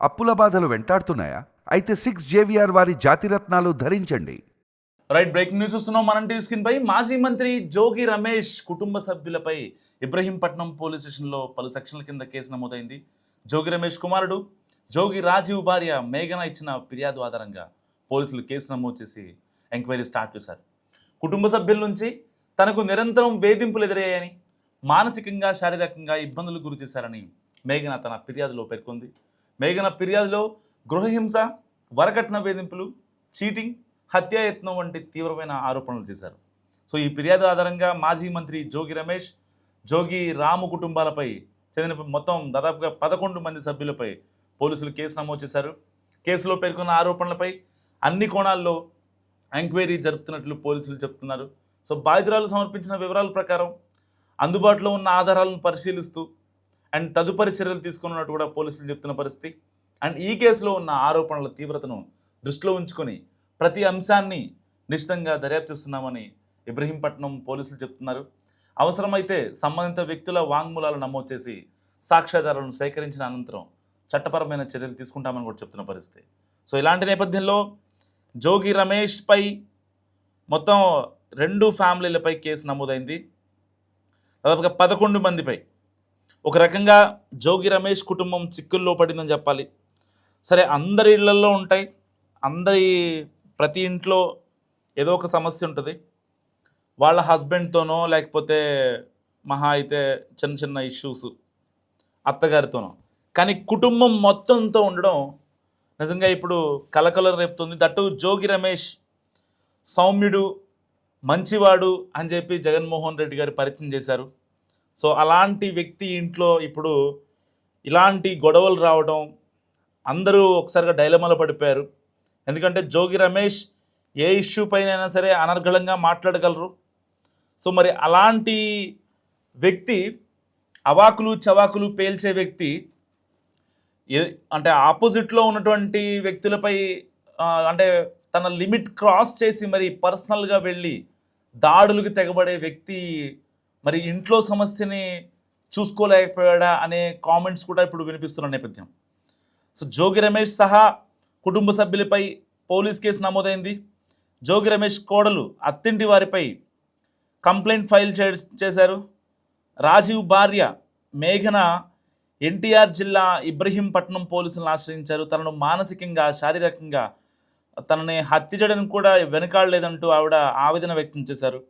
అప్పుల బాధలు వెంటాడుతున్నాయా? అయితే 6 JVR వారి జాతిరత్నాలు ధరించండి. రైట్, బ్రేకింగ్ న్యూస్ చూస్తున్నాం మనం టీవీ స్క్రీన్ పై. మాజీ మంత్రి జోగి రమేష్ కుటుంబ సభ్యులపై ఇబ్రహీంపట్నం పోలీస్ స్టేషన్లో పలు సెక్షన్ల కింద కేసు నమోదైంది. జోగి రమేష్ కుమారుడు జోగి రాజీవ్ భార్య మేఘన ఇచ్చిన ఫిర్యాదు ఆధారంగా పోలీసులు కేసు నమోదు చేసి ఎంక్వైరీ స్టార్ట్ చేశారు. కుటుంబ సభ్యుల నుంచి తనకు నిరంతరం వేధింపులు ఎదురయ్యాయని, మానసికంగా శారీరకంగా ఇబ్బందులు గురి చేశారని మేఘన తన ఫిర్యాదులో పేర్కొంది. మేఘన ఫిర్యాదులో గృహహింస, వరకట్న వేధింపులు, చీటింగ్, హత్యాయత్నం వంటి తీవ్రమైన ఆరోపణలు చేశారు. సో ఈ ఫిర్యాదు ఆధారంగా మాజీ మంత్రి జోగి రమేష్, జోగి రాము కుటుంబాలపై చెందిన మొత్తం దాదాపుగా 11 మంది సభ్యులపై పోలీసులు కేసు నమోదు చేశారు. కేసులో పేర్కొన్న ఆరోపణలపై అన్ని కోణాల్లో ఎంక్వైరీ జరుపుతున్నట్లు పోలీసులు చెప్తున్నారు. సో బాధితురాలు సమర్పించిన వివరాల ప్రకారం అందుబాటులో ఉన్న ఆధారాలను పరిశీలిస్తూ అండ్ తదుపరి చర్యలు తీసుకున్నట్టు కూడా పోలీసులు చెప్తున్న పరిస్థితి. అండ్ ఈ కేసులో ఉన్న ఆరోపణల తీవ్రతను దృష్టిలో ఉంచుకొని ప్రతి అంశాన్ని నిశ్చితంగా దర్యాప్తు చేస్తున్నామని ఇబ్రహీంపట్నం పోలీసులు చెప్తున్నారు. అవసరమైతే సంబంధిత వ్యక్తుల వాంగ్మూలాలు నమోదు చేసి సాక్ష్యాధారాలను సేకరించిన అనంతరం చట్టపరమైన చర్యలు తీసుకుంటామని కూడా చెప్తున్న పరిస్థితి. సో ఇలాంటి నేపథ్యంలో జోగి రమేష్పై మొత్తం 2 ఫ్యామిలీలపై కేసు నమోదైంది. దాదాపుగా 11 మందిపై. ఒక రకంగా జోగి రమేష్ కుటుంబం చిక్కుల్లో పడిందని చెప్పాలి. సరే, అందరి ఇళ్లలో ఉంటాయి, ప్రతి ఇంట్లో ఏదో ఒక సమస్య ఉంటుంది. వాళ్ళ హస్బెండ్తోనో లేకపోతే మహా అయితే చిన్న చిన్న ఇష్యూస్ అత్తగారితోనో, కానీ కుటుంబం మొత్తంతో ఉండడం నిజంగా ఇప్పుడు కలకలం రేపుతుంది. దట్టు జోగి రమేష్ సౌమ్యుడు, మంచివాడు అని చెప్పి జగన్మోహన్ రెడ్డి గారు పరిచయం చేశారు. సో అలాంటి వ్యక్తి ఇంట్లో ఇప్పుడు ఇలాంటి గొడవలు రావడం, అందరూ ఒకసారిగా డైలమాలో పడిపోయారు. ఎందుకంటే జోగి రమేష్ ఏ ఇష్యూ పైన సరే అనర్గళంగా మాట్లాడగలరు. సో మరి అలాంటి వ్యక్తి, అవాకులు చవాకులు పేల్చే వ్యక్తి, అంటే ఆపోజిట్లో ఉన్నటువంటి వ్యక్తులపై అంటే తన లిమిట్ క్రాస్ చేసి మరి పర్సనల్గా వెళ్ళి దాడులకు తెగబడే వ్యక్తి మరి ఇంట్లో సమస్యని చూసుకోలేకపోయాడా అనే కామెంట్స్ కూడా ఇప్పుడు వినిపిస్తున్న నేపథ్యం. సో జోగి రమేష్ సహా కుటుంబ సభ్యులపై పోలీస్ కేసు నమోదైంది. జోగి రమేష్ కోడలు అత్తింటి వారిపై కంప్లైంట్ ఫైల్ చేశారు. రాజీవ్ భార్య మేఘన ఎన్టీఆర్ జిల్లా ఇబ్రహీంపట్నం పోలీసులను ఆశ్రయించారు. తనను మానసికంగా, శారీరకంగా తనని హత్య చేయడానికి కూడా వెనకాడలేదంటూ ఆవిడ ఆవేదన వ్యక్తం చేశారు.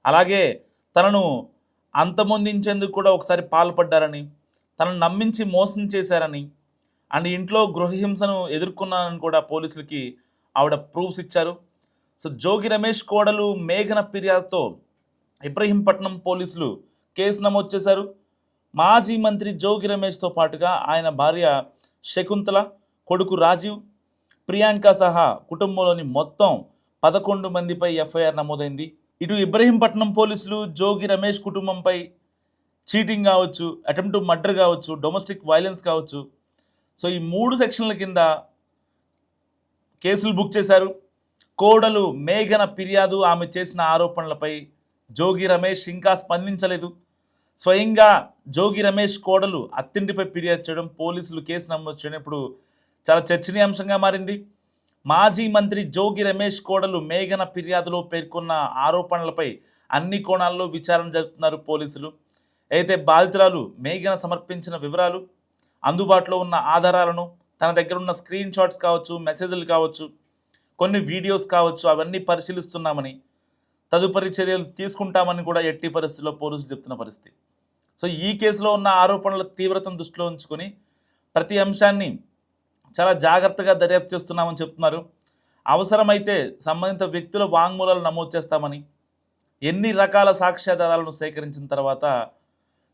అలాగే తనను అంతమొందించేందుకు కూడా ఒకసారి పాల్పడ్డారని, తనను నమ్మించి మోసం చేశారని, అండ్ ఇంట్లో గృహహింసను ఎదుర్కొన్నానని కూడా పోలీసులకి ఆవిడ ప్రూఫ్స్ ఇచ్చారు. సో జోగి రమేష్ కోడలు మేఘన ఫిర్యాదుతో ఇబ్రహీంపట్నం పోలీసులు కేసు నమోదు చేశారు. మాజీ మంత్రి జోగి రమేష్తో పాటుగా ఆయన భార్య శకుంతల, కొడుకు రాజీవ్, ప్రియాంక సహా కుటుంబంలోని మొత్తం 11 మందిపై ఎఫ్ఐఆర్ నమోదైంది. ఇటు ఇబ్రహీంపట్నం పోలీసులు జోగి రమేష్ కుటుంబంపై చీటింగ్ కావచ్చు, అటెంప్ట్ టు మర్డర్ కావచ్చు, డొమెస్టిక్ వైలెన్స్ కావచ్చు, సో ఈ 3 సెక్షన్ల కింద కేసులు బుక్ చేశారు. కోడలు మేఘన ఫిర్యాదు, ఆమె చేసిన ఆరోపణలపై జోగి రమేష్ ఇంకా స్పందించలేదు. స్వయంగా జోగి రమేష్ కోడలు అత్తింటిపై ఫిర్యాదు చేయడం, పోలీసులు కేసు నమోదు చేయడం ఇప్పుడు చాలా చర్చనీయాంశంగా మారింది. మాజీ మంత్రి జోగి రమేష్ కోడలు మేఘన ఫిర్యాదులో పేర్కొన్న ఆరోపణలపై అన్ని కోణాల్లో విచారణ జరుపుతున్నారు పోలీసులు. అయితే బాధితురాలు మేఘన సమర్పించిన వివరాలు, అందుబాటులో ఉన్న ఆధారాలను, తన దగ్గర ఉన్న స్క్రీన్ షాట్స్ కావచ్చు, మెసేజ్లు కావచ్చు, కొన్ని వీడియోస్ కావచ్చు, అవన్నీ పరిశీలిస్తున్నామని, తదుపరి చర్యలు తీసుకుంటామని కూడా ఎట్టి పరిస్థితుల్లో పోలీసులు చెప్తున్న పరిస్థితి. సో ఈ కేసులో ఉన్న ఆరోపణల తీవ్రతను దృష్టిలో ఉంచుకొని ప్రతి అంశాన్ని చాలా జాగ్రత్తగా దర్యాప్తు చేస్తున్నామని చెప్తున్నారు. అవసరమైతే సంబంధిత వ్యక్తుల వాంగ్మూలాలు నమోదు చేస్తామని, ఎన్ని రకాల సాక్ష్యాధారాలను సేకరించిన తర్వాత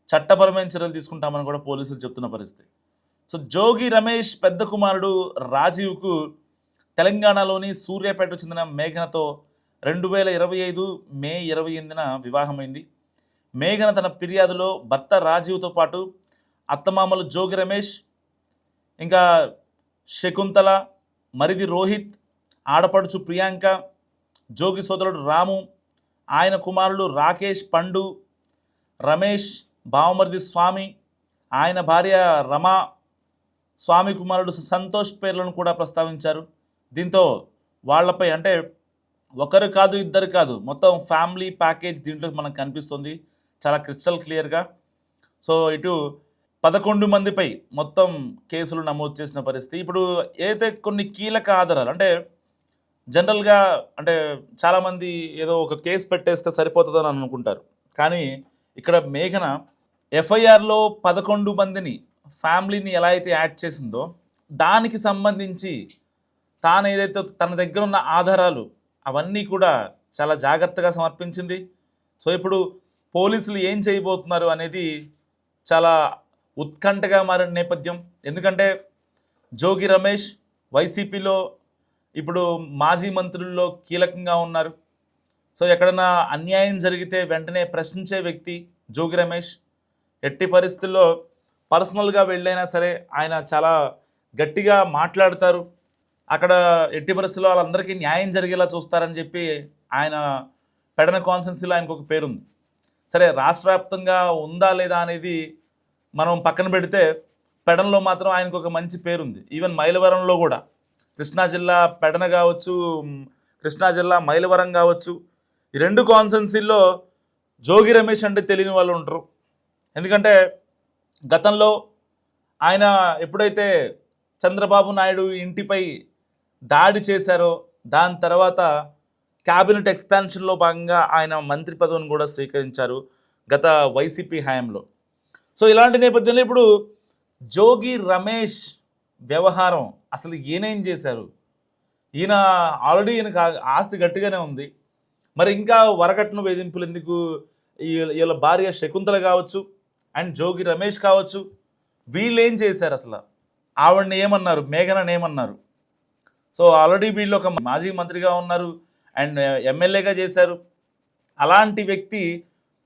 చట్టపరమైన చర్యలు తీసుకుంటామని కూడా పోలీసులు చెప్తున్న పరిస్థితి. సో జోగి రమేష్ పెద్ద కుమారుడు రాజీవ్కు తెలంగాణలోని సూర్యాపేటకు చెందిన మేఘనతో 2025 మే 28న వివాహమైంది. మేఘన తన ఫిర్యాదులో భర్త రాజీవ్తో పాటు అత్తమామలు జోగి రమేష్, ఇంకా శకుంతల, మరిది రోహిత్, ఆడపడుచు ప్రియాంక, జోగి సోదరుడు రాము, ఆయన కుమారులు రాకేష్, పండు, రమేష్, బావమరిది స్వామి, ఆయన భార్య రమ, స్వామి కుమారుడు సంతోష్ పేర్లను కూడా ప్రస్తావించారు. దీంతో వాళ్ళపై అంటే ఒకరు కాదు ఇద్దరు కాదు మొత్తం ఫ్యామిలీ ప్యాకేజ్ దీంట్లో మనకు కనిపిస్తుంది చాలా క్రిస్టల్ క్లియర్గా. సో ఇటు 11 మందిపై మొత్తం కేసులు నమోదు చేసిన పరిస్థితి. ఇప్పుడు ఏదైతే కొన్ని కీలక ఆధారాలు అంటే జనరల్గా అంటే చాలామంది ఏదో ఒక కేసు పెట్టేస్తే సరిపోతుందని అనుకుంటారు. కానీ ఇక్కడ మేఘన ఎఫ్ఐఆర్లో 11 మందిని ఫ్యామిలీని ఎలా అయితే యాడ్ చేసిందో దానికి సంబంధించి తాను ఏదైతే తన దగ్గర ఉన్న ఆధారాలు అవన్నీ కూడా చాలా జాగ్రత్తగా సమర్పించింది. సో ఇప్పుడు పోలీసులు ఏం చేయబోతున్నారు అనేది చాలా ఉత్కంఠగా మారిన నేపథ్యం. ఎందుకంటే జోగి రమేష్ వైసీపీలో ఇప్పుడు మాజీ మంత్రుల్లో కీలకంగా ఉన్నారు. సో ఎక్కడన్నా అన్యాయం జరిగితే వెంటనే ప్రశ్నించే వ్యక్తి జోగి రమేష్. ఎట్టి పరిస్థితుల్లో పర్సనల్గా వెళ్ళైనా సరే ఆయన చాలా గట్టిగా మాట్లాడతారు. అక్కడ ఎట్టి పరిస్థితుల్లో వాళ్ళందరికీ న్యాయం జరిగేలా చూస్తారని చెప్పి ఆయన పెడన కాన్స్టిట్యున్సీలో ఆయనకు ఒక పేరుంది. సరే రాష్ట్ర వ్యాప్తంగా ఉందా లేదా అనేది మనం పక్కన పెడితే పెడనలో మాత్రం ఆయనకు ఒక మంచి పేరుంది. ఈవెన్ మైలవరంలో కూడా కృష్ణా జిల్లా పెడన కావచ్చు, కృష్ణా జిల్లా మైలవరం కావచ్చు, ఈ 2 కాన్స్టిట్యున్సీల్లో జోగి రమేష్ అంటే తెలియని వాళ్ళు ఉంటారు. ఎందుకంటే గతంలో ఆయన ఎప్పుడైతే చంద్రబాబు నాయుడు ఇంటిపై దాడి చేశారో దాని తర్వాత క్యాబినెట్ ఎక్స్పాన్షన్లో భాగంగా ఆయన మంత్రి పదవిని కూడా స్వీకరించారు గత వైసీపీ హయాంలో. సో ఇలాంటి నేపథ్యంలో ఇప్పుడు జోగి రమేష్ వ్యవహారం అసలు ఈయనేం చేశారు? ఈయన ఆల్రెడీ ఈయనకు ఆస్తి గట్టిగానే ఉంది, మరి ఇంకా వరకట్న వేధింపులు ఎందుకు? వీళ్ళ భార్య శకుంతల కావచ్చు అండ్ జోగి రమేష్ కావచ్చు, వీళ్ళు ఏం చేశారు అసలు? ఆవిడని ఏమన్నారు, మేఘనని ఏమన్నారు? సో ఆల్రెడీ వీళ్ళు ఒక మాజీ మంత్రిగా ఉన్నారు అండ్ ఎమ్మెల్యేగా చేశారు. అలాంటి వ్యక్తి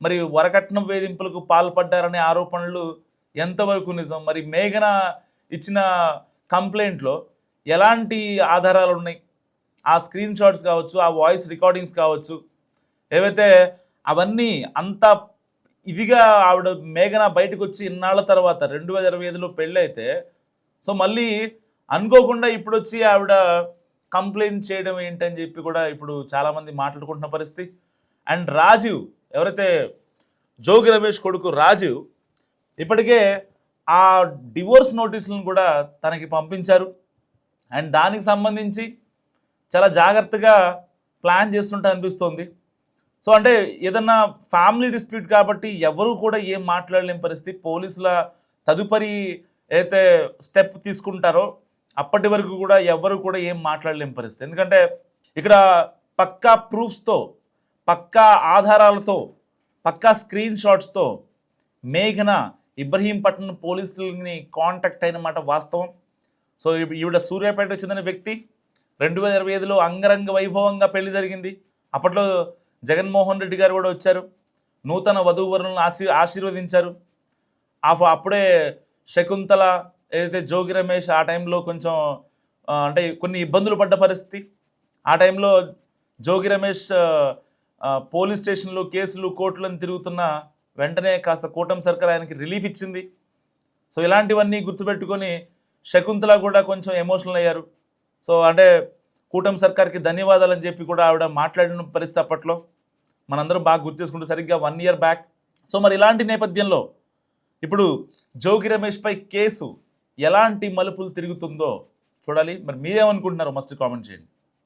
మరి వరకట్నం వేధింపులకు పాల్పడ్డారనే ఆరోపణలు ఎంతవరకు నిజం? మరి మేఘన ఇచ్చిన కంప్లైంట్లో ఎలాంటి ఆధారాలు ఉన్నాయి? ఆ స్క్రీన్ షాట్స్ కావచ్చు, ఆ వాయిస్ రికార్డింగ్స్ కావచ్చు, ఏవైతే అవన్నీ అంత ఇదిగా ఆవిడ మేఘన బయటకు వచ్చి ఇన్నాళ్ళ తర్వాత 2025లో పెళ్ళైతే సో మళ్ళీ అనుకోకుండా ఇప్పుడు వచ్చి ఆవిడ కంప్లైంట్ చేయడం ఏంటని చెప్పి కూడా ఇప్పుడు చాలామంది మాట్లాడుకుంటున్న పరిస్థితి. అండ్ రాజీవ్ ఎవరైతే జోగి రమేష్ కొడుకు రాజీవ్ ఇప్పటికే ఆ డివోర్స్ నోటీసులను కూడా తనకి పంపించారు. అండ్ దానికి సంబంధించి చాలా జాగ్రత్తగా ప్లాన్ చేస్తుంటే అనిపిస్తోంది. సో అంటే ఏదన్నా ఫ్యామిలీ డిస్ప్యూట్ కాబట్టి ఎవరు కూడా ఏం మాట్లాడలేని పరిస్థితి. పోలీసుల తదుపరి ఏదైతే స్టెప్ తీసుకుంటారో అప్పటి వరకు కూడా ఎవరు కూడా ఏం మాట్లాడలేని పరిస్థితి. ఎందుకంటే ఇక్కడ పక్కా ప్రూఫ్స్తో, పక్కా ఆధారాలతో, పక్కా స్క్రీన్ షాట్స్తో మేఘన ఇబ్రహీంపట్నం పోలీసులని కాంటాక్ట్ అయిన మాట వాస్తవం. సో ఈవిడ సూర్యాపేటకు చెందిన వ్యక్తి. 2025లో అంగరంగ వైభవంగా పెళ్లి జరిగింది. అప్పట్లో జగన్మోహన్ రెడ్డి గారు కూడా వచ్చారు, నూతన వధూవరులను ఆశీర్వదించారు. అప్పుడే శకుంతల ఏదైతే జోగి రమేష్ ఆ టైంలో కొంచెం అంటే కొన్ని ఇబ్బందులు పడ్డ పరిస్థితి. ఆ టైంలో జోగి రమేష్ పోలీస్ స్టేషన్లు, కేసులు, కోర్టులను తిరుగుతున్న వెంటనే కాస్త కూటమి సర్కార్ ఆయనకి రిలీఫ్ ఇచ్చింది. సో ఇలాంటివన్నీ గుర్తుపెట్టుకొని శకుంతల కూడా కొంచెం ఎమోషనల్ అయ్యారు. సో అంటే కూటమి సర్కార్కి ధన్యవాదాలు అని చెప్పి కూడా ఆవిడ మాట్లాడిన పరిస్థితి అప్పట్లో మనందరం బాగా గుర్తు చేసుకుంటే సరిగ్గా 1 year బ్యాక్. సో మరి ఇలాంటి నేపథ్యంలో ఇప్పుడు జోగి రమేష్పై కేసు ఎలాంటి మలుపులు తిరుగుతుందో చూడాలి. మరి మీరేమనుకుంటున్నారో మస్ట్ కామెంట్ చేయండి.